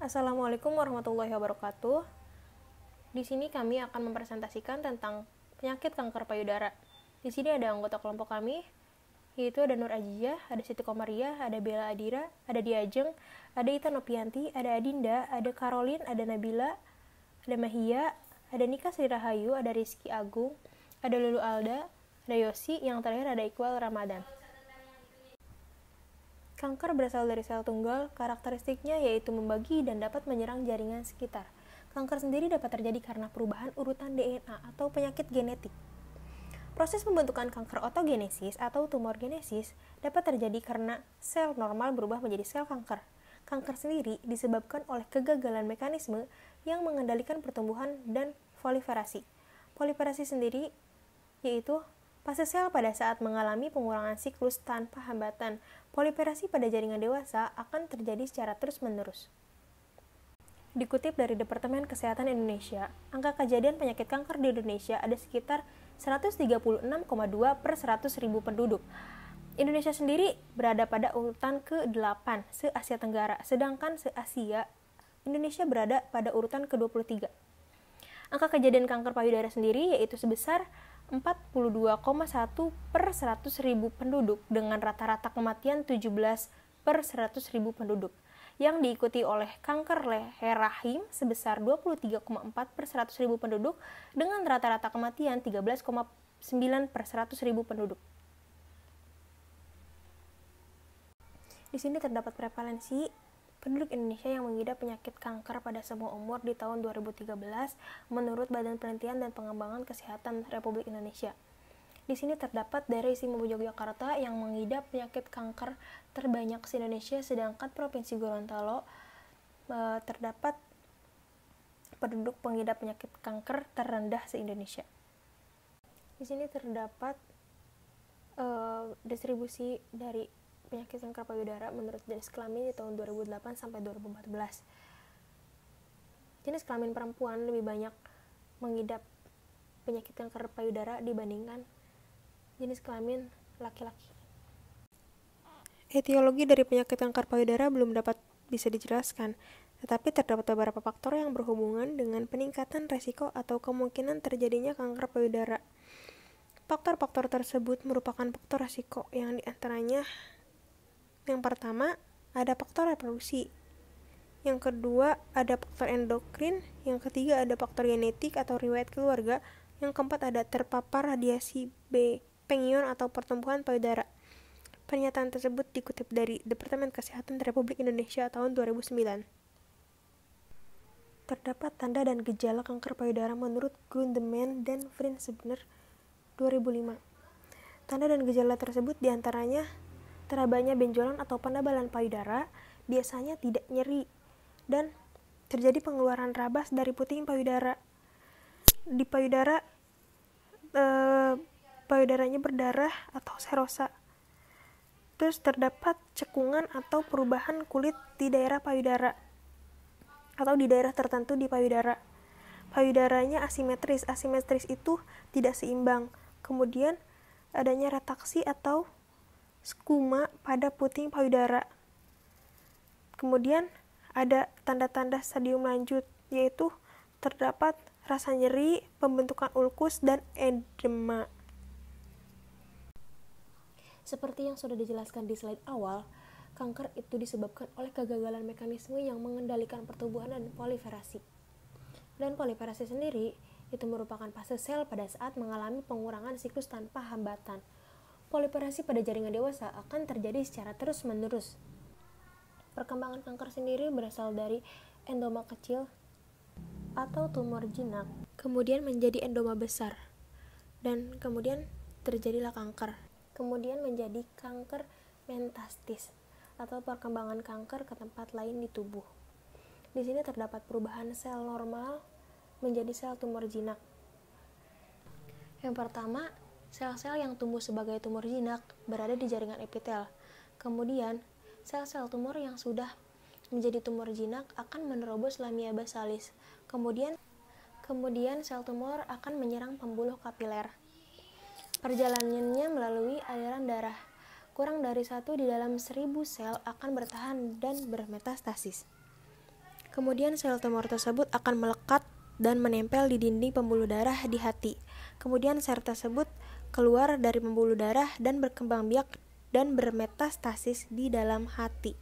Assalamualaikum warahmatullahi wabarakatuh. Di sini kami akan mempresentasikan tentang penyakit kanker payudara. Di sini ada anggota kelompok kami, yaitu ada Nur Ajijah, ada Siti Komariah, ada Bella Adira, ada Diajeng, ada Ita Nopianti, ada Adinda, ada Caroline, ada Nabila, ada Mahia, ada Nika Sri Rahayu, ada Rizky Agung, ada Lulu Alda, ada Yosi, yang terakhir ada Iqbal Ramadan. Kanker berasal dari sel tunggal, karakteristiknya yaitu membagi dan dapat menyerang jaringan sekitar. Kanker sendiri dapat terjadi karena perubahan urutan DNA atau penyakit genetik. Proses pembentukan kanker otogenesis atau tumor genesis dapat terjadi karena sel normal berubah menjadi sel kanker. Kanker sendiri disebabkan oleh kegagalan mekanisme yang mengendalikan pertumbuhan dan proliferasi. Proliferasi sendiri yaitu fase sel pada saat mengalami pengurangan siklus tanpa hambatan. Proliferasi pada jaringan dewasa akan terjadi secara terus-menerus. Dikutip dari Departemen Kesehatan Indonesia, angka kejadian penyakit kanker di Indonesia ada sekitar 136,2 per 100.000 penduduk. Indonesia sendiri berada pada urutan ke-8 se-Asia Tenggara, sedangkan se-Asia, Indonesia berada pada urutan ke-23. Angka kejadian kanker payudara sendiri yaitu sebesar 42,1 per 100.000 penduduk dengan rata-rata kematian 17 per 100.000 penduduk, yang diikuti oleh kanker leher rahim sebesar 23,4 per 100.000 penduduk dengan rata-rata kematian 13,9 per 100.000 penduduk. Di sini terdapat prevalensi penduduk Indonesia yang mengidap penyakit kanker pada semua umur di tahun 2013 menurut Badan Penelitian dan Pengembangan Kesehatan Republik Indonesia. Di sini terdapat daerah istimewa Yogyakarta yang mengidap penyakit kanker terbanyak se-Indonesia, sedangkan Provinsi Gorontalo terdapat penduduk pengidap penyakit kanker terendah se-Indonesia. Di sini terdapat distribusi dari penyakit kanker payudara menurut jenis kelamin di tahun 2008 sampai 2014. Jenis kelamin perempuan lebih banyak mengidap penyakit kanker payudara dibandingkan jenis kelamin laki-laki. Etiologi dari penyakit kanker payudara belum dapat bisa dijelaskan, tetapi terdapat beberapa faktor yang berhubungan dengan peningkatan resiko atau kemungkinan terjadinya kanker payudara. Faktor-faktor tersebut merupakan faktor resiko yang diantaranya yang pertama, ada faktor reproduksi. Yang kedua, ada faktor endokrin. Yang ketiga, ada faktor genetik atau riwayat keluarga. Yang keempat, ada terpapar radiasi pengion atau pertumbuhan payudara. Pernyataan tersebut dikutip dari Departemen Kesehatan Republik Indonesia tahun 2009. Terdapat tanda dan gejala kanker payudara menurut Grundemann dan Frinsberger 2005. Tanda dan gejala tersebut diantaranya terabanya benjolan atau penebalan payudara, biasanya tidak nyeri, dan terjadi pengeluaran rabas dari puting payudara. Di payudara, payudaranya berdarah atau serosa. Terus terdapat cekungan atau perubahan kulit di daerah payudara atau di daerah tertentu di payudara. Payudaranya asimetris. Asimetris itu tidak seimbang. Kemudian adanya retaksi atau skuma pada puting payudara. Kemudian ada tanda-tanda stadium lanjut, yaitu terdapat rasa nyeri, pembentukan ulkus, dan edema. Seperti yang sudah dijelaskan di slide awal, kanker itu disebabkan oleh kegagalan mekanisme yang mengendalikan pertumbuhan dan proliferasi. Dan proliferasi sendiri itu merupakan fase sel pada saat mengalami pengurangan siklus tanpa hambatan. Proliferasi pada jaringan dewasa akan terjadi secara terus-menerus. Perkembangan kanker sendiri berasal dari endoma kecil atau tumor jinak, kemudian menjadi endoma besar, dan kemudian terjadilah kanker. Kemudian menjadi kanker metastastis atau perkembangan kanker ke tempat lain di tubuh. Di sini terdapat perubahan sel normal menjadi sel tumor jinak. Yang pertama, sel-sel yang tumbuh sebagai tumor jinak berada di jaringan epitel. Kemudian, sel-sel tumor yang sudah menjadi tumor jinak akan menerobos lamia basalis. Kemudian sel tumor akan menyerang pembuluh kapiler. Perjalanannya melalui aliran darah. Kurang dari 1 di dalam 1000 sel akan bertahan dan bermetastasis. Kemudian sel tumor tersebut akan melekat dan menempel di dinding pembuluh darah di hati. Kemudian sel tersebut keluar dari pembuluh darah dan berkembang biak dan bermetastasis di dalam hati.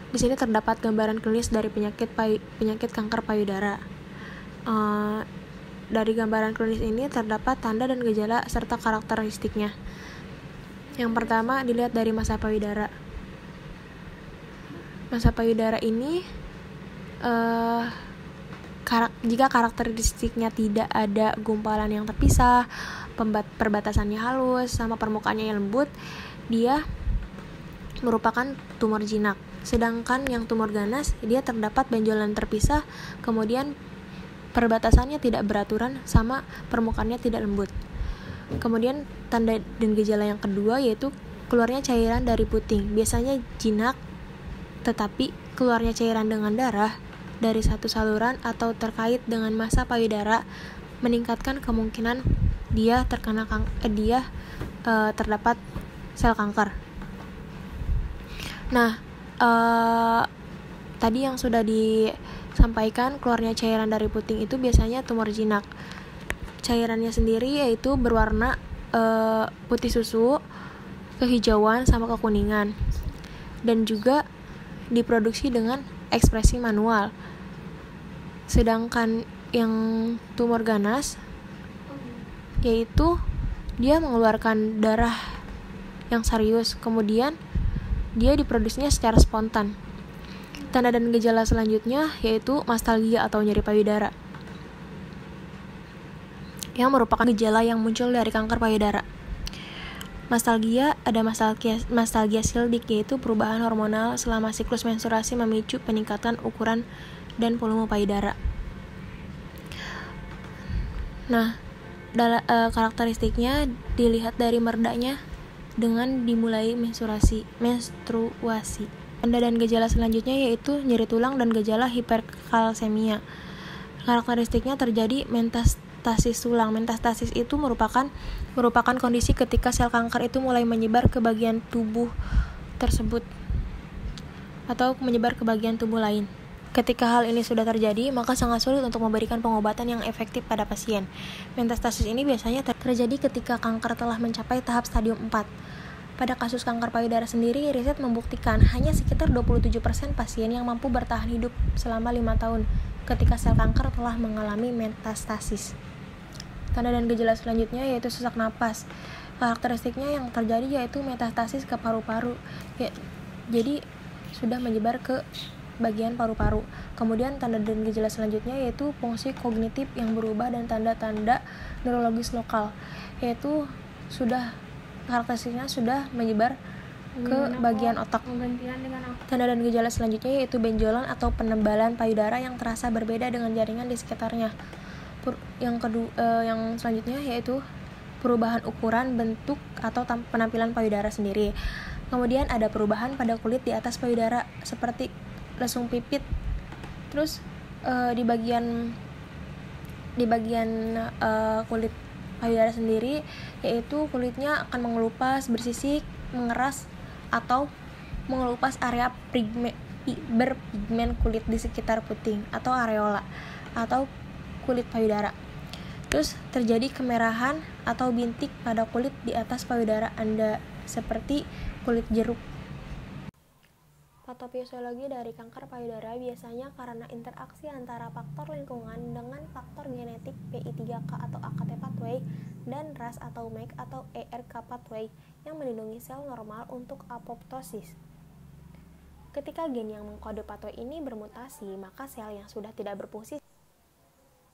Di sini terdapat gambaran klinis dari penyakit kanker payudara. Dari gambaran klinis ini terdapat tanda dan gejala serta karakteristiknya. Yang pertama dilihat dari masa payudara. Masa payudara ini jika karakteristiknya tidak ada gumpalan yang terpisah, perbatasannya halus, sama permukaannya yang lembut, dia merupakan tumor jinak. Sedangkan yang tumor ganas, dia terdapat benjolan terpisah, kemudian perbatasannya tidak beraturan, sama permukaannya tidak lembut. Kemudian tanda dan gejala yang kedua yaitu keluarnya cairan dari puting. Biasanya jinak, tetapi keluarnya cairan dengan darah dari satu saluran atau terkait dengan masa payudara meningkatkan kemungkinan dia terdapat sel kanker. Nah, tadi yang sudah disampaikan, keluarnya cairan dari puting itu biasanya tumor jinak. Cairannya sendiri yaitu berwarna putih susu, kehijauan, sama kekuningan, dan juga diproduksi dengan ekspresi manual. Sedangkan yang tumor ganas yaitu dia mengeluarkan darah yang serius, kemudian dia diproduksinya secara spontan. Tanda dan gejala selanjutnya yaitu mastalgia atau nyeri payudara, yang merupakan gejala yang muncul dari kanker payudara. Mastalgia, ada mastalgia sildik, yaitu perubahan hormonal selama siklus menstruasi memicu peningkatan ukuran dan volume payudara. Nah, karakteristiknya dilihat dari meredanya dengan dimulai menstruasi. Tanda dan gejala selanjutnya yaitu nyeri tulang dan gejala hiperkalsemia. Karakteristiknya terjadi metastasis tulang. Metastasis itu merupakan kondisi ketika sel kanker itu mulai menyebar ke bagian tubuh tersebut atau menyebar ke bagian tubuh lain. Ketika hal ini sudah terjadi, maka sangat sulit untuk memberikan pengobatan yang efektif pada pasien. Metastasis ini biasanya terjadi ketika kanker telah mencapai tahap stadium 4. Pada kasus kanker payudara sendiri, riset membuktikan hanya sekitar 27% pasien yang mampu bertahan hidup selama 5 tahun ketika sel kanker telah mengalami metastasis. Tanda dan gejala selanjutnya yaitu sesak napas. Karakteristiknya yang terjadi yaitu metastasis ke paru-paru. Jadi sudah menyebar ke bagian paru-paru. Kemudian tanda dan gejala selanjutnya yaitu fungsi kognitif yang berubah dan tanda-tanda neurologis lokal, yaitu karakteristiknya sudah menyebar ke bagian otak. Tanda dan gejala selanjutnya yaitu benjolan atau penebalan payudara yang terasa berbeda dengan jaringan di sekitarnya. Yang selanjutnya yaitu perubahan ukuran, bentuk, atau penampilan payudara sendiri. Kemudian ada perubahan pada kulit di atas payudara seperti lesung pipit. Terus di bagian kulit payudara sendiri yaitu kulitnya akan mengelupas, bersisik, mengeras, atau mengelupas area berpigmen kulit di sekitar puting atau areola atau kulit payudara. Terus terjadi kemerahan atau bintik pada kulit di atas payudara Anda seperti kulit jeruk. Patofisiologi dari kanker payudara biasanya karena interaksi antara faktor lingkungan dengan faktor genetik PI3K atau AKT pathway dan RAS atau MEK atau ERK pathway yang melindungi sel normal untuk apoptosis. Ketika gen yang mengkode pathway ini bermutasi, maka sel yang sudah tidak berfungsi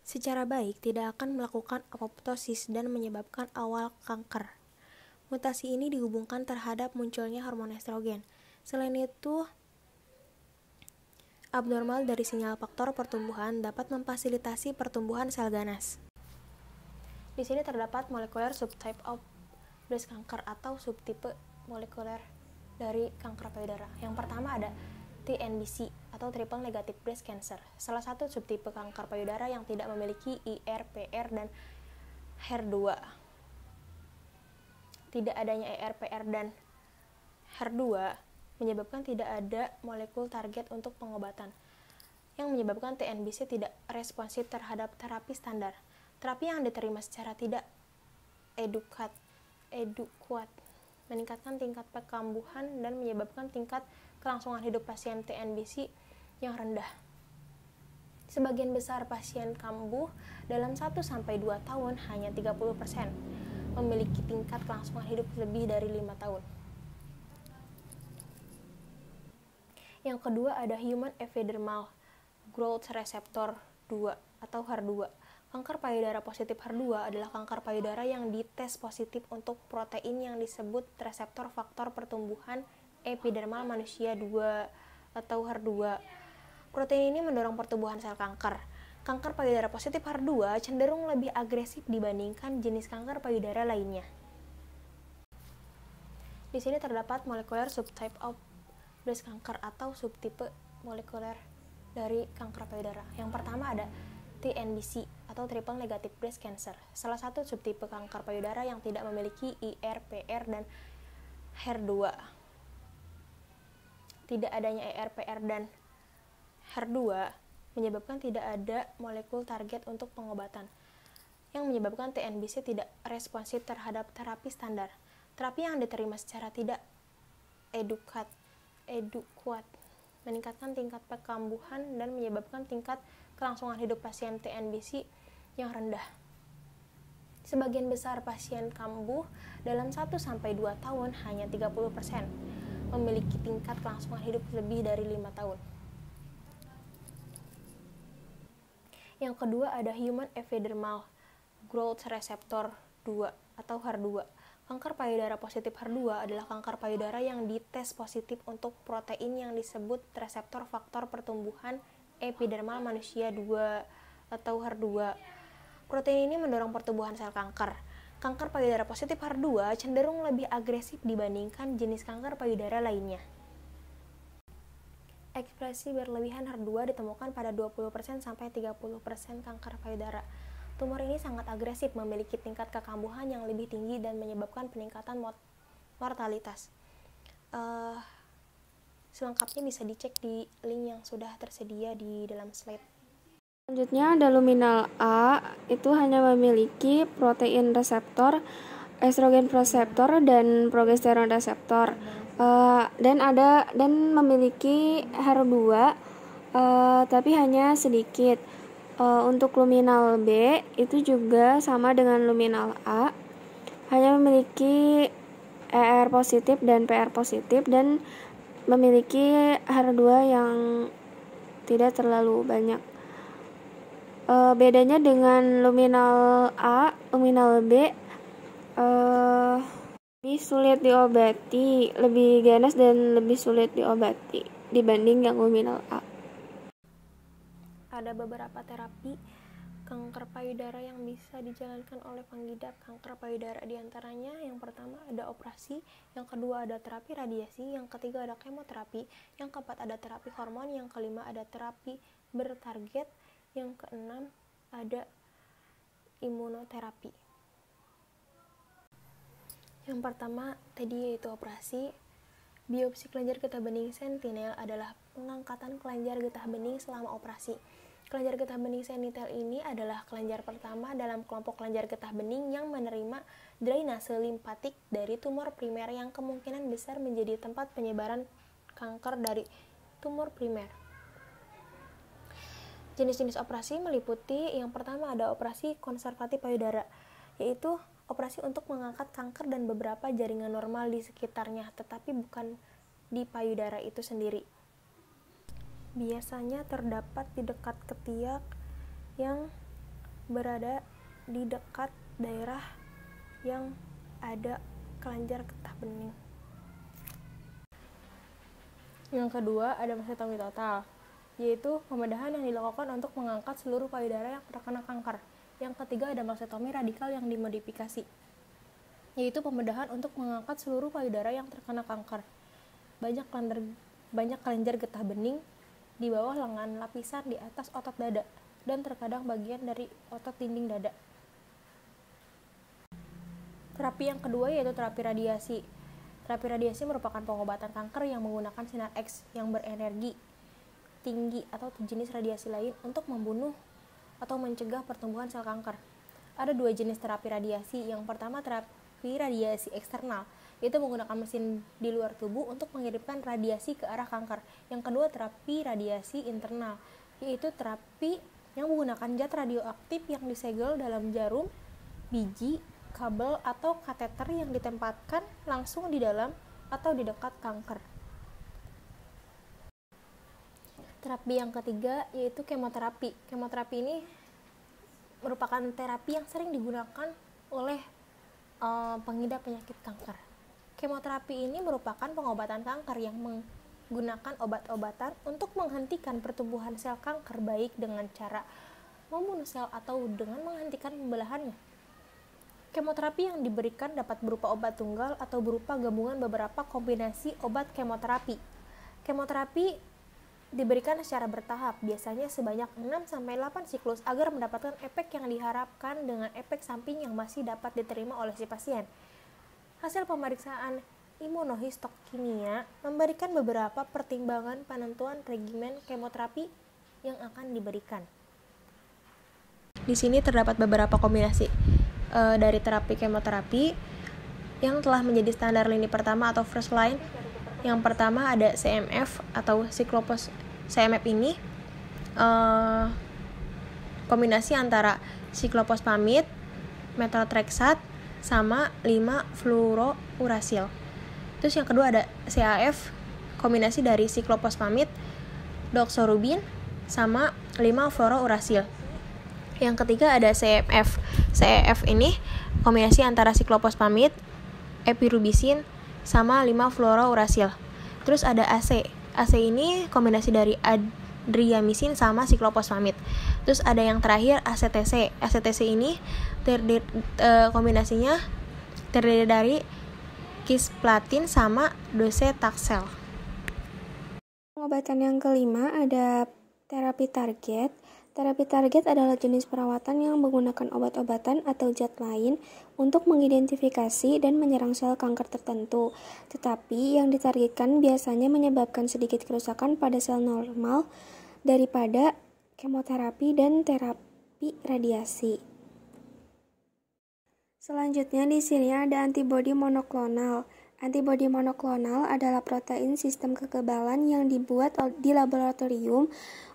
secara baik tidak akan melakukan apoptosis dan menyebabkan awal kanker. Mutasi ini dihubungkan terhadap munculnya hormon estrogen. Selain itu, abnormal dari sinyal faktor pertumbuhan dapat memfasilitasi pertumbuhan sel ganas. Di sini terdapat molekuler subtype of breast cancer atau subtipe molekuler dari kanker payudara. Yang pertama ada TNBC atau triple negative breast cancer, salah satu subtipe kanker payudara yang tidak memiliki IR, PR, dan HER2. Tidak adanya IR, PR, dan HER2 menyebabkan tidak ada molekul target untuk pengobatan, yang menyebabkan TNBC tidak responsif terhadap terapi standar. Terapi yang diterima secara tidak edukuat meningkatkan tingkat perkambuhan dan menyebabkan tingkat kelangsungan hidup pasien TNBC yang rendah. Sebagian besar pasien kambuh dalam 1-2 tahun hanya 30% memiliki tingkat kelangsungan hidup lebih dari 5 tahun. Yang kedua ada Human Epidermal Growth Receptor 2 atau HER2. Kanker payudara positif HER2 adalah kanker payudara yang dites positif untuk protein yang disebut reseptor faktor pertumbuhan epidermal manusia 2 atau HER2. Protein ini mendorong pertumbuhan sel kanker. Kanker payudara positif HER2 cenderung lebih agresif dibandingkan jenis kanker payudara lainnya. Di sini terdapat molecular subtype of breast cancer atau subtipe molekuler dari kanker payudara. Yang pertama ada TNBC atau triple negative breast cancer, salah satu subtipe kanker payudara yang tidak memiliki IR/PR dan HER2. Tidak adanya IR/PR dan HER2 menyebabkan tidak ada molekul target untuk pengobatan, yang menyebabkan TNBC tidak responsif terhadap terapi standar. Terapi yang diterima secara tidak edukuat meningkatkan tingkat perkambuhan dan menyebabkan tingkat kelangsungan hidup pasien TNBC yang rendah. Sebagian besar pasien kambuh dalam 1-2 tahun hanya 30% memiliki tingkat kelangsungan hidup lebih dari 5 tahun. Yang kedua ada Human Epidermal Growth Receptor 2 atau HER2. Kanker payudara positif HER2 adalah kanker payudara yang dites positif untuk protein yang disebut reseptor faktor pertumbuhan epidermal manusia 2 atau HER2. Protein ini mendorong pertumbuhan sel kanker. Kanker payudara positif HER2 cenderung lebih agresif dibandingkan jenis kanker payudara lainnya. Ekspresi berlebihan HER2 ditemukan pada 20% sampai 30% kanker payudara. Tumor ini sangat agresif, memiliki tingkat kekambuhan yang lebih tinggi dan menyebabkan peningkatan mortalitas. Selengkapnya bisa dicek di link yang sudah tersedia di dalam slide. Selanjutnya ada luminal A, itu hanya memiliki protein reseptor, estrogen reseptor dan progesteron reseptor. Dan memiliki HER2 tapi hanya sedikit. Untuk luminal B itu juga sama dengan luminal A, hanya memiliki ER positif dan PR positif dan memiliki HER2 yang tidak terlalu banyak. Bedanya dengan luminal A, luminal B lebih sulit diobati, lebih ganas dan lebih sulit diobati dibanding yang luminal A. Ada beberapa terapi kanker payudara yang bisa dijalankan oleh pengidap kanker payudara. Di antaranya yang pertama ada operasi, yang kedua ada terapi radiasi, yang ketiga ada kemoterapi, yang keempat ada terapi hormon, yang kelima ada terapi bertarget, yang keenam ada imunoterapi. Yang pertama tadi yaitu operasi. Biopsi kelenjar getah bening sentinel adalah pengangkatan kelenjar getah bening selama operasi. Kelenjar getah bening sentinel ini adalah kelenjar pertama dalam kelompok kelenjar getah bening yang menerima drainase limpatik dari tumor primer yang kemungkinan besar menjadi tempat penyebaran kanker dari tumor primer. Jenis-jenis operasi meliputi yang pertama ada operasi konservatif payudara, yaitu operasi untuk mengangkat kanker dan beberapa jaringan normal di sekitarnya, tetapi bukan di payudara itu sendiri. Biasanya terdapat di dekat ketiak yang berada di dekat daerah yang ada kelenjar getah bening. Yang kedua ada mastotomi total, yaitu pembedahan yang dilakukan untuk mengangkat seluruh payudara yang terkena kanker. Yang ketiga ada mastotomi radikal yang dimodifikasi, yaitu pembedahan untuk mengangkat seluruh payudara yang terkena kanker. Banyak kelenjar getah bening di bawah lengan, lapisan di atas otot dada, dan terkadang bagian dari otot dinding dada. Terapi yang kedua yaitu terapi radiasi. Terapi radiasi merupakan pengobatan kanker yang menggunakan sinar X yang berenergi tinggi atau jenis radiasi lain untuk membunuh atau mencegah pertumbuhan sel kanker. Ada 2 jenis terapi radiasi. Yang pertama terapi radiasi eksternal, yaitu menggunakan mesin di luar tubuh untuk mengirimkan radiasi ke arah kanker. Yang kedua terapi radiasi internal, yaitu terapi yang menggunakan zat radioaktif yang disegel dalam jarum, biji, kabel, atau kateter yang ditempatkan langsung di dalam atau di dekat kanker. Terapi yang ketiga yaitu kemoterapi. Kemoterapi ini merupakan terapi yang sering digunakan oleh pengidap penyakit kanker. Kemoterapi ini merupakan pengobatan kanker yang menggunakan obat-obatan untuk menghentikan pertumbuhan sel kanker, baik dengan cara membunuh sel atau dengan menghentikan pembelahannya. Kemoterapi yang diberikan dapat berupa obat tunggal atau berupa gabungan beberapa kombinasi obat kemoterapi. Kemoterapi diberikan secara bertahap, biasanya sebanyak 6-8 siklus agar mendapatkan efek yang diharapkan dengan efek samping yang masih dapat diterima oleh si pasien. Hasil pemeriksaan imunohistokimia memberikan beberapa pertimbangan penentuan regimen kemoterapi yang akan diberikan. Di sini terdapat beberapa kombinasi dari terapi kemoterapi yang telah menjadi standar lini pertama atau first line. Yang pertama ada CMF atau CMF ini kombinasi antara siklopospamid, methotrexate, sama 5-fluorouracil. Terus yang kedua ada CAF, kombinasi dari siklopospamid, doxorubin, sama 5-fluorouracil. Yang ketiga ada CMF. CEF ini kombinasi antara siklopospamid, epirubisin, sama 5-fluorouracil. Terus ada AC. AC ini kombinasi dari adriamycin sama siklopospamid. Terus ada yang terakhir ACTC. ACTC ini kombinasinya terdiri dari kisplatin sama docetaxel. Pengobatan yang kelima ada terapi target. Terapi target adalah jenis perawatan yang menggunakan obat-obatan atau zat lain untuk mengidentifikasi dan menyerang sel kanker tertentu, tetapi yang ditargetkan biasanya menyebabkan sedikit kerusakan pada sel normal daripada kemoterapi dan terapi radiasi. Selanjutnya di sini ada antibodi monoklonal. Antibodi monoklonal adalah protein sistem kekebalan yang dibuat di laboratorium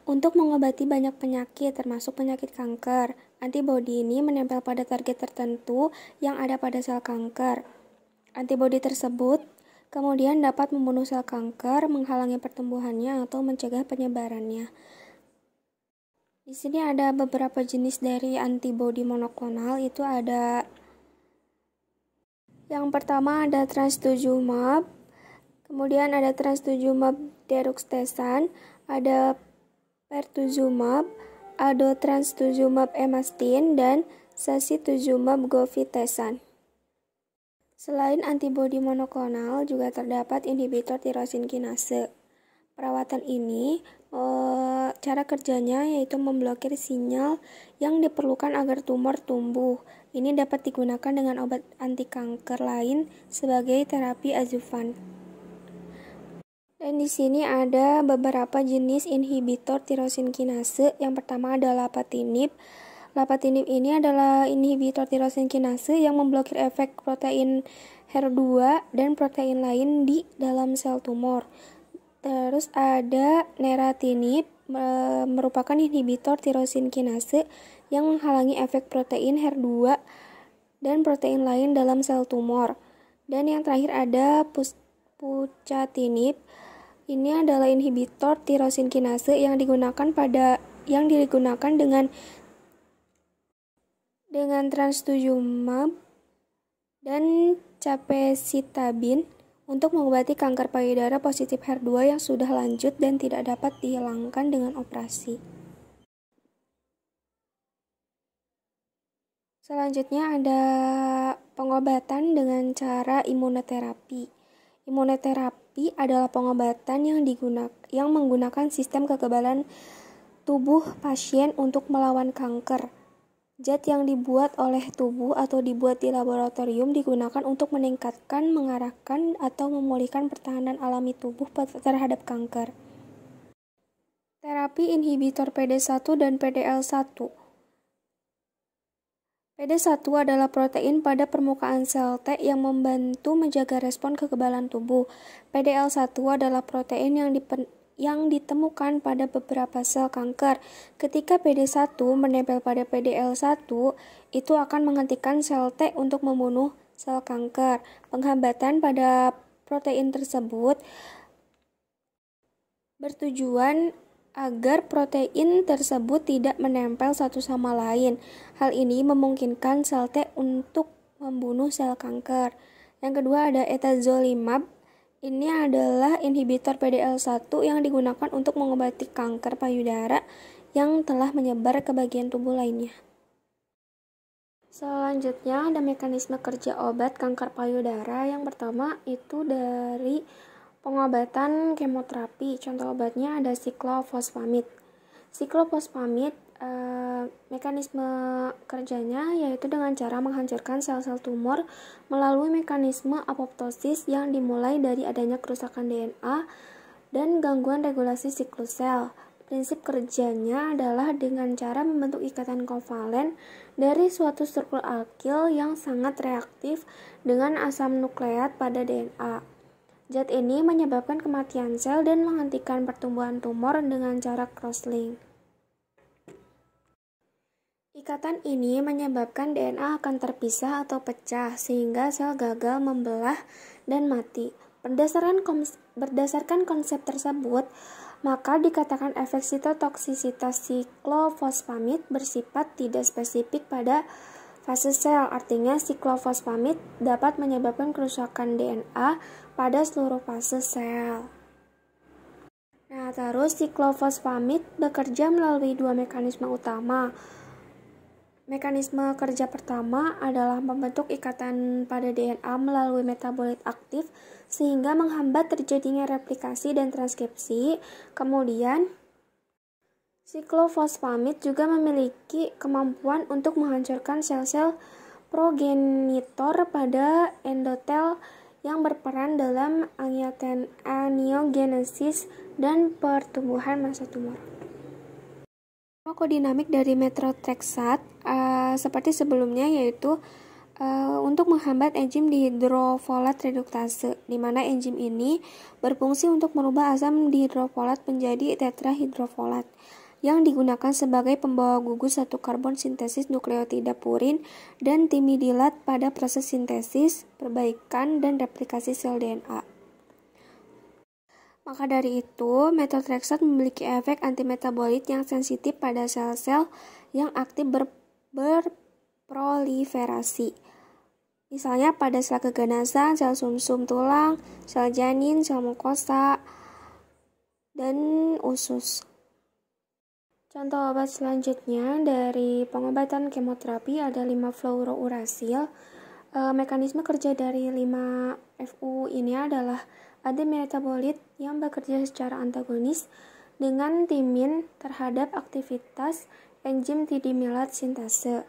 untuk mengobati banyak penyakit, termasuk penyakit kanker. Antibodi ini menempel pada target tertentu yang ada pada sel kanker. Antibodi tersebut kemudian dapat membunuh sel kanker, menghalangi pertumbuhannya, atau mencegah penyebarannya. Di sini ada beberapa jenis dari antibodi monoklonal, itu ada yang pertama ada trastuzumab, kemudian ada trastuzumab deruxtecan, ada pertuzumab, ada trastuzumab emactin, dan sacituzumab govitecan. Selain antibodi monoklonal, juga terdapat inhibitor tirosin kinase. Perawatan ini, cara kerjanya yaitu memblokir sinyal yang diperlukan agar tumor tumbuh. Ini dapat digunakan dengan obat anti kanker lain sebagai terapi adjuvan. Dan di sini ada beberapa jenis inhibitor tirosin kinase. Yang pertama adalah lapatinib. Lapatinib ini adalah inhibitor tirosin kinase yang memblokir efek protein HER2 dan protein lain di dalam sel tumor. Terus ada neratinib, merupakan inhibitor tirosin kinase yang menghalangi efek protein HER2 dan protein lain dalam sel tumor. Dan yang terakhir ada pucatinib. Ini adalah inhibitor tirosin kinase yang digunakan dengan trastuzumab dan capecitabine untuk mengobati kanker payudara positif HER2 yang sudah lanjut dan tidak dapat dihilangkan dengan operasi. Selanjutnya ada pengobatan dengan cara imunoterapi. Imunoterapi adalah pengobatan yang menggunakan sistem kekebalan tubuh pasien untuk melawan kanker. Zat yang dibuat oleh tubuh atau dibuat di laboratorium digunakan untuk meningkatkan, mengarahkan, atau memulihkan pertahanan alami tubuh terhadap kanker. Terapi inhibitor PD1 dan PDL1. PD1 adalah protein pada permukaan sel T yang membantu menjaga respon kekebalan tubuh. PDL1 adalah protein yang ditemukan pada beberapa sel kanker. Ketika PD1 menempel pada PDL1, itu akan menghentikan sel T untuk membunuh sel kanker. Penghambatan pada protein tersebut bertujuan agar protein tersebut tidak menempel satu sama lain. Hal ini memungkinkan sel T untuk membunuh sel kanker. Yang kedua ada etazolimab. Ini adalah inhibitor PDL1 yang digunakan untuk mengobati kanker payudara yang telah menyebar ke bagian tubuh lainnya. Selanjutnya ada mekanisme kerja obat kanker payudara. Yang pertama itu dari pengobatan kemoterapi. Contoh obatnya ada siklofosfamid. Siklofosfamid mekanisme kerjanya yaitu dengan cara menghancurkan sel-sel tumor melalui mekanisme apoptosis yang dimulai dari adanya kerusakan DNA dan gangguan regulasi siklus sel. Prinsip kerjanya adalah dengan cara membentuk ikatan kovalen dari suatu struktur alkil yang sangat reaktif dengan asam nukleat pada DNA. Zat ini menyebabkan kematian sel dan menghentikan pertumbuhan tumor dengan cara cross-link. Ikatan ini menyebabkan DNA akan terpisah atau pecah sehingga sel gagal membelah dan mati. Berdasarkan konsep tersebut, maka dikatakan efek sitotoksisitas siklofosfamid bersifat tidak spesifik pada fase sel. Artinya siklofosfamid dapat menyebabkan kerusakan DNA pada seluruh fase sel. Nah, terus siklofosfamid bekerja melalui dua mekanisme utama. Mekanisme kerja pertama adalah membentuk ikatan pada DNA melalui metabolit aktif sehingga menghambat terjadinya replikasi dan transkripsi. Kemudian, siklofosfamid juga memiliki kemampuan untuk menghancurkan sel-sel progenitor pada endotel yang berperan dalam angiogenesis dan pertumbuhan massa tumor. Farmakodinamik dari methotrexate seperti sebelumnya yaitu untuk menghambat enzim dihidrofolat reduktase, di mana enzim ini berfungsi untuk merubah asam dihidrofolat menjadi tetrahidrofolat yang digunakan sebagai pembawa gugus satu karbon sintesis nukleotida purin dan timidilat pada proses sintesis, perbaikan, dan replikasi sel DNA. Maka dari itu, methotrexate memiliki efek antimetabolit yang sensitif pada sel-sel yang aktif berproliferasi. Misalnya pada sel keganasan, sel sumsum tulang, sel janin, sel mukosa, dan usus. Contoh obat selanjutnya dari pengobatan kemoterapi ada 5-fluorourasil. Mekanisme kerja dari 5-FU ini adalah ada metabolit yang bekerja secara antagonis dengan timin terhadap aktivitas enzim tridimilat sintase.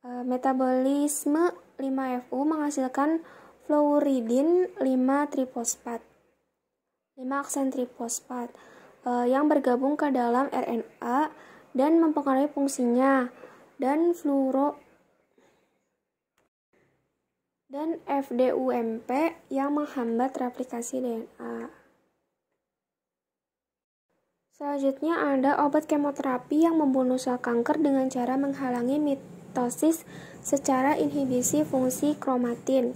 Metabolisme 5-FU menghasilkan fluoridin 5-trifosfat, 5-aksen trifosfat yang bergabung ke dalam RNA dan mempengaruhi fungsinya, dan FDUMP yang menghambat replikasi DNA. Selanjutnya ada obat kemoterapi yang membunuh sel kanker dengan cara menghalangi mitosis secara inhibisi fungsi kromatin.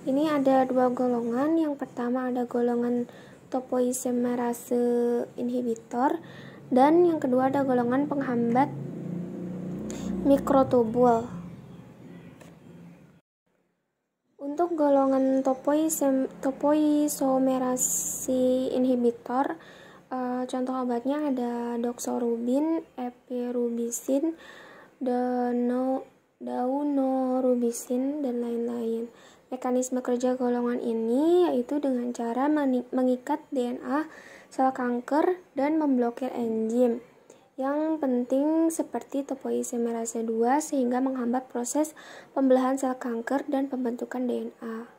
Ini ada dua golongan. Yang pertama ada golongan topoisomerase inhibitor dan yang kedua ada golongan penghambat mikrotubul. Untuk golongan topoisomerase inhibitor, contoh obatnya ada doxorubin, epirubicin, daunorubicin, dan lain-lain. Mekanisme kerja golongan ini yaitu dengan cara mengikat DNA sel kanker dan memblokir enzim. yang penting seperti topoisomerase 2 sehingga menghambat proses pembelahan sel kanker dan pembentukan DNA.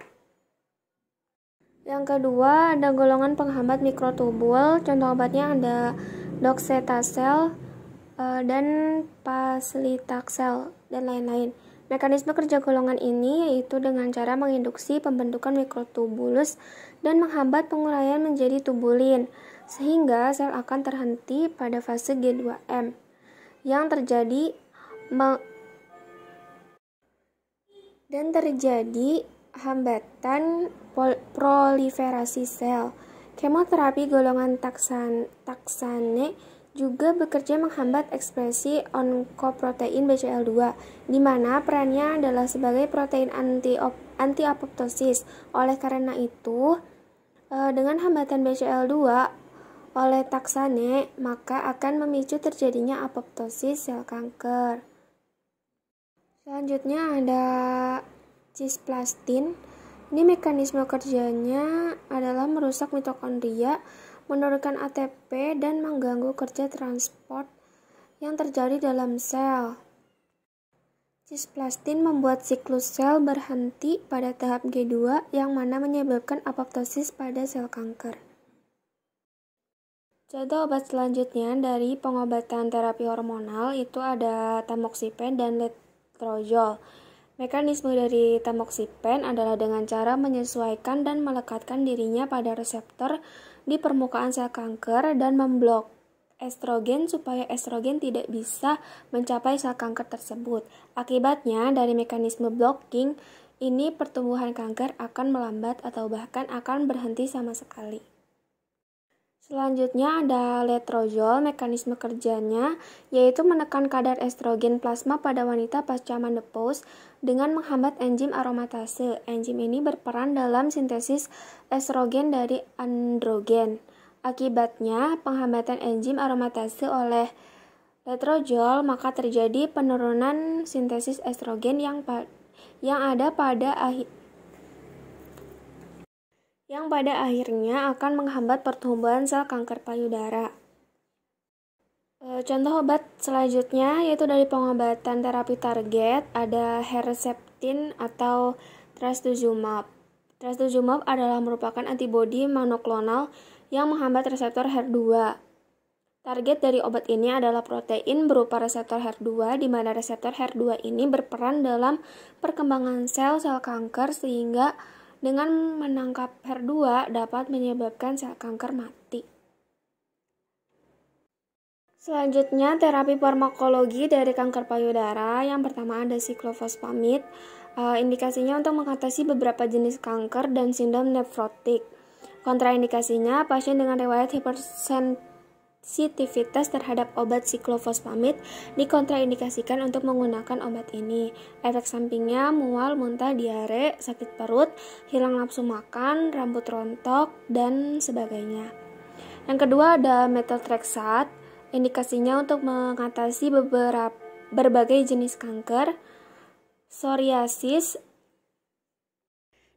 Yang kedua, ada golongan penghambat mikrotubul. Contoh obatnya ada docetaxel dan paclitaxel dan lain-lain. Mekanisme kerja golongan ini yaitu dengan cara menginduksi pembentukan mikrotubulus dan menghambat penguraian menjadi tubulin, sehingga sel akan terhenti pada fase G2M yang terjadi hambatan proliferasi sel. Kemoterapi golongan taxane juga bekerja menghambat ekspresi onkoprotein BCL2, di mana perannya adalah sebagai protein anti-apoptosis. Oleh karena itu, dengan hambatan BCL2 oleh taxane, maka akan memicu terjadinya apoptosis sel kanker. Selanjutnya ada cisplastin. Ini mekanisme kerjanya adalah merusak mitokondria, menurunkan ATP, dan mengganggu kerja transport yang terjadi dalam sel. Cisplastin membuat siklus sel berhenti pada tahap G2 yang mana menyebabkan apoptosis pada sel kanker. Contoh obat selanjutnya dari pengobatan terapi hormonal itu ada tamoxifen dan letrozole. Mekanisme dari tamoxifen adalah dengan cara menyesuaikan dan melekatkan dirinya pada reseptor di permukaan sel kanker dan memblok estrogen supaya estrogen tidak bisa mencapai sel kanker tersebut. Akibatnya, dari mekanisme blocking ini pertumbuhan kanker akan melambat atau bahkan akan berhenti sama sekali. Selanjutnya ada letrozole. Mekanisme kerjanya yaitu menekan kadar estrogen plasma pada wanita pasca menopause dengan menghambat enzim aromatase. Enzim ini berperan dalam sintesis estrogen dari androgen. Akibatnya, penghambatan enzim aromatase oleh letrozole, maka terjadi penurunan sintesis estrogen yang pada akhirnya akan menghambat pertumbuhan sel kanker payudara. Contoh obat selanjutnya yaitu dari pengobatan terapi target ada Herceptin atau trastuzumab. Trastuzumab adalah merupakan antibodi monoklonal yang menghambat reseptor HER2. Target dari obat ini adalah protein berupa reseptor HER2, di mana reseptor HER2 ini berperan dalam perkembangan sel kanker sehingga dengan menangkap HER2 dapat menyebabkan sel kanker mati. Selanjutnya, terapi farmakologi dari kanker payudara. Yang pertama ada siklofosfamid. Indikasinya untuk mengatasi beberapa jenis kanker dan sindrom nefrotik. Kontraindikasinya, pasien dengan riwayat hipersensitivitas terhadap obat siklofosfamid dikontraindikasikan untuk menggunakan obat ini. Efek sampingnya mual, muntah, diare, sakit perut, hilang nafsu makan, rambut rontok, dan sebagainya. Yang kedua ada methotrexate. Indikasinya untuk mengatasi berbagai jenis kanker, psoriasis,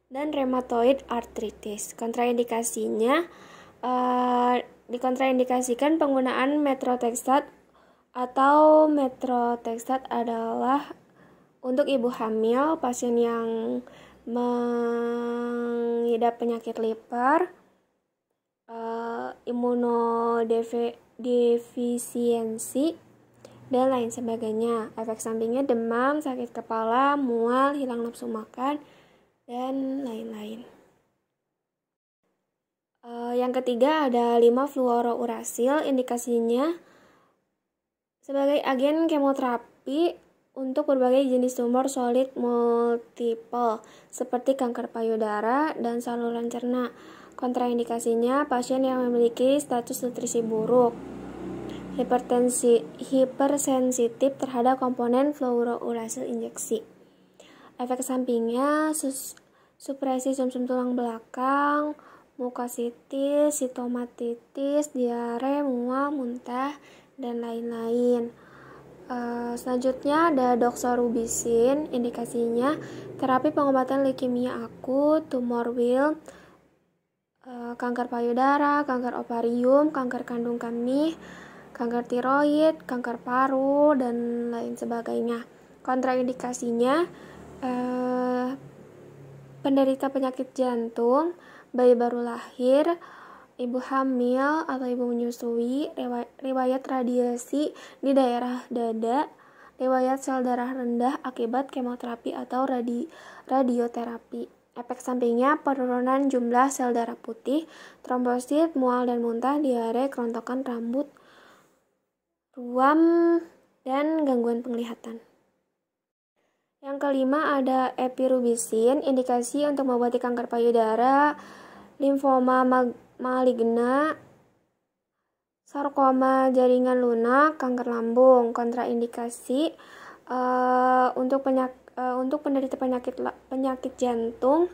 dan rheumatoid arthritis. Kontraindikasinya dikontraindikasikan penggunaan methotrexate atau methotrexate adalah untuk ibu hamil, pasien yang mengidap penyakit liver, imunodefisiensi, dan lain sebagainya. Efek sampingnya demam, sakit kepala, mual, hilang nafsu makan, dan lain-lain. Yang ketiga ada 5-fluorourasil. Indikasinya sebagai agen kemoterapi untuk berbagai jenis tumor solid multiple seperti kanker payudara dan saluran cerna. Kontraindikasinya pasien yang memiliki status nutrisi buruk, hipersensitif terhadap komponen fluorourasil injeksi. Efek sampingnya supresi sumsum tulang belakang, mukositis, sitomatitis, diare, mual, muntah, dan lain-lain. Selanjutnya ada doxorubicin. Indikasinya terapi pengobatan leukemia akut, tumor Wilm, kanker payudara, kanker ovarium, kanker kandung kemih, kanker tiroid, kanker paru, dan lain sebagainya. Kontraindikasinya, penderita penyakit jantung, bayi baru lahir, ibu hamil atau ibu menyusui, riwayat radiasi di daerah dada, riwayat sel darah rendah akibat kemoterapi atau radioterapi. Efek sampingnya penurunan jumlah sel darah putih, trombosit, mual dan muntah, diare, kerontokan rambut, ruam, dan gangguan penglihatan. Yang kelima ada epirubisin, indikasi untuk mengobati kanker payudara, limfoma maligna, sarkoma jaringan lunak, kanker lambung. Kontraindikasi untuk penderita penyakit jantung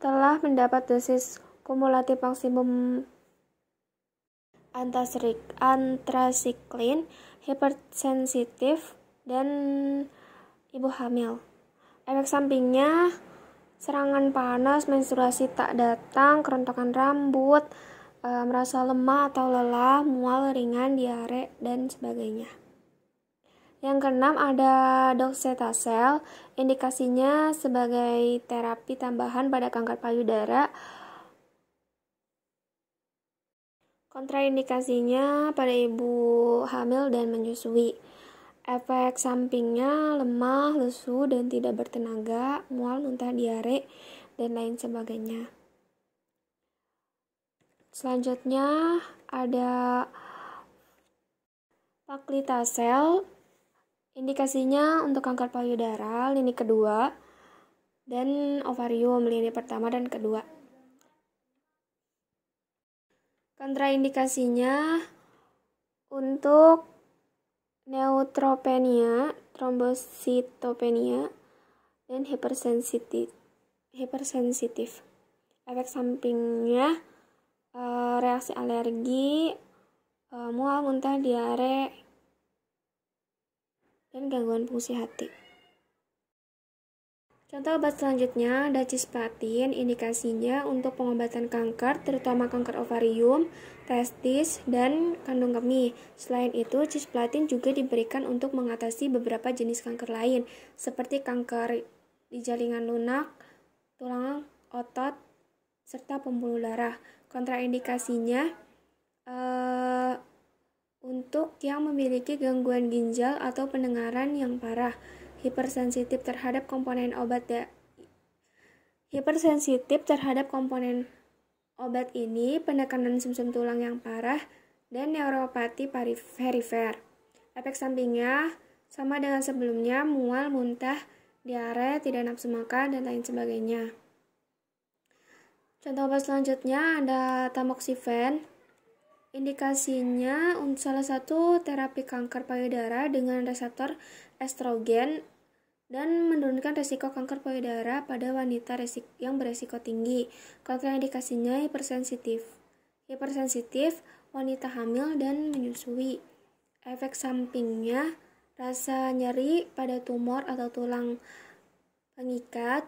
telah mendapat dosis kumulatif maksimum antrasiklin, hipersensitif, dan ibu hamil. Efek sampingnya serangan panas, menstruasi tak datang, kerontokan rambut, merasa lemah atau lelah, mual ringan, diare, dan sebagainya. Yang keenam ada docetaxel, indikasinya sebagai terapi tambahan pada kanker payudara. Kontraindikasinya pada ibu hamil dan menyusui. Efek sampingnya lemah, lesu, dan tidak bertenaga, mual, muntah, diare, dan lain sebagainya. Selanjutnya ada paclitaxel, indikasinya untuk kanker payudara, lini kedua, dan ovarium, lini pertama dan kedua. Kontraindikasinya untuk neutropenia, trombositopenia, dan hipersensitif. Efek sampingnya reaksi alergi, mual, muntah, diare, dan gangguan fungsi hati. Contoh obat selanjutnya ada cisplatin, indikasinya untuk pengobatan kanker, terutama kanker ovarium, testis, dan kandung kemih. Selain itu, cisplatin juga diberikan untuk mengatasi beberapa jenis kanker lain, seperti kanker di jaringan lunak, tulang, otot, serta pembuluh darah. Kontraindikasinya untuk yang memiliki gangguan ginjal atau pendengaran yang parah, hipersensitif terhadap komponen obat ini, penekanan sumsum tulang yang parah, dan neuropati perifer. Efek sampingnya sama dengan sebelumnya, mual, muntah, diare, tidak nafsu makan, dan lain sebagainya. Contoh obat selanjutnya ada tamoxifen. Indikasinya untuk salah satu terapi kanker payudara dengan reseptor estrogen dan menurunkan resiko kanker payudara pada wanita yang beresiko tinggi. Kontraindikasinya hipersensitif, wanita hamil dan menyusui. Efek sampingnya rasa nyeri pada tumor atau tulang pengikat,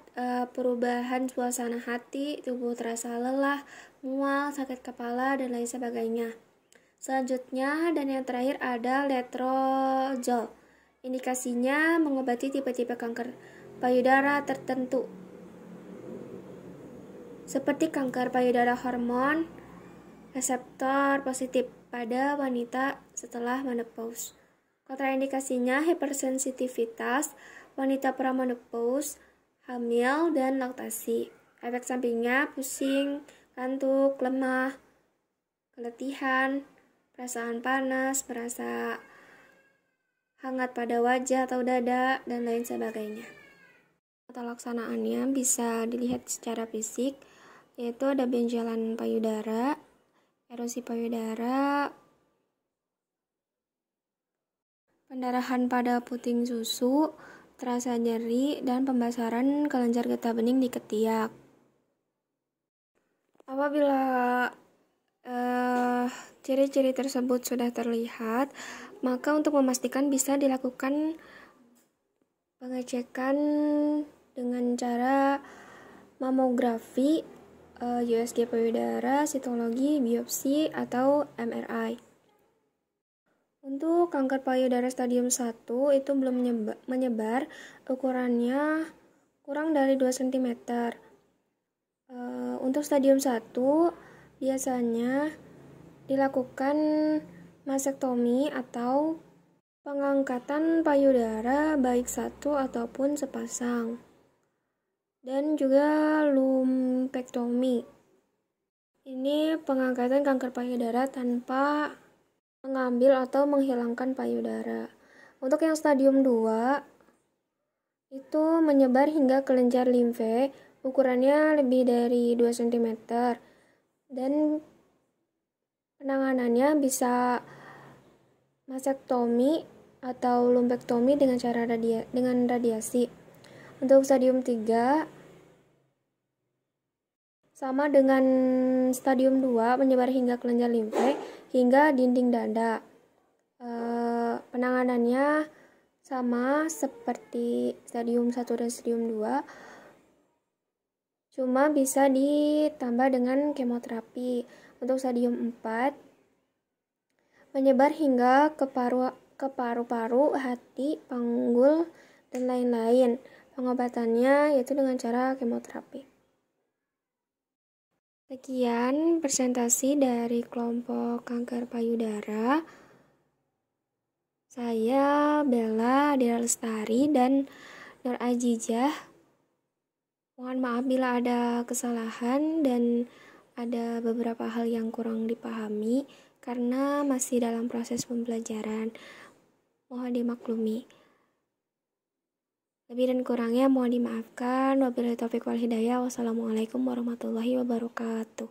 perubahan suasana hati, tubuh terasa lelah, mual, sakit kepala, dan lain sebagainya. Selanjutnya dan yang terakhir ada letrozole. Indikasinya mengobati tipe-tipe kanker payudara tertentu, seperti kanker payudara hormon reseptor positif pada wanita setelah menopause. Kontraindikasinya hipersensitivitas, wanita pramenopause, hamil, dan laktasi. Efek sampingnya pusing, kantuk, lemah, keletihan, perasaan panas, merasa hangat pada wajah atau dada, dan lain sebagainya. Tata laksanaannya bisa dilihat secara fisik, yaitu ada benjolan payudara, erosi payudara, pendarahan pada puting susu, terasa nyeri, dan pembasaran kelenjar getah bening di ketiak. Apabila ciri-ciri tersebut sudah terlihat, maka untuk memastikan bisa dilakukan pengecekan dengan cara mamografi, USG payudara, sitologi, biopsi, atau MRI. Untuk kanker payudara stadium 1 itu belum menyebar, ukurannya kurang dari 2 cm. Untuk stadium 1 biasanya dilakukan masektomi atau pengangkatan payudara baik satu ataupun sepasang, dan juga lumpektomi. Ini pengangkatan kanker payudara tanpa mengambil atau menghilangkan payudara. Untuk yang stadium 2 itu menyebar hingga kelenjar limfe, ukurannya lebih dari 2 cm, dan penanganannya bisa masektomi atau lumpektomi dengan cara radiasi. Untuk stadium 3 sama dengan stadium 2, menyebar hingga kelenjar limfe hingga dinding dada. Penanganannya sama seperti stadium 1 dan stadium 2, cuma bisa ditambah dengan kemoterapi. Untuk stadium 4 menyebar hingga ke paru-paru, hati, panggul, dan lain-lain. Pengobatannya yaitu dengan cara kemoterapi. Sekian presentasi dari kelompok kanker payudara. Saya Bella Dira Lestari dan Nur Ajijah. Mohon maaf bila ada kesalahan dan ada beberapa hal yang kurang dipahami karena masih dalam proses pembelajaran. Mohon dimaklumi. Lebih dan kurangnya mohon dimaafkan. Wabillahi taufiq wal hidayah. Wassalamualaikum warahmatullahi wabarakatuh.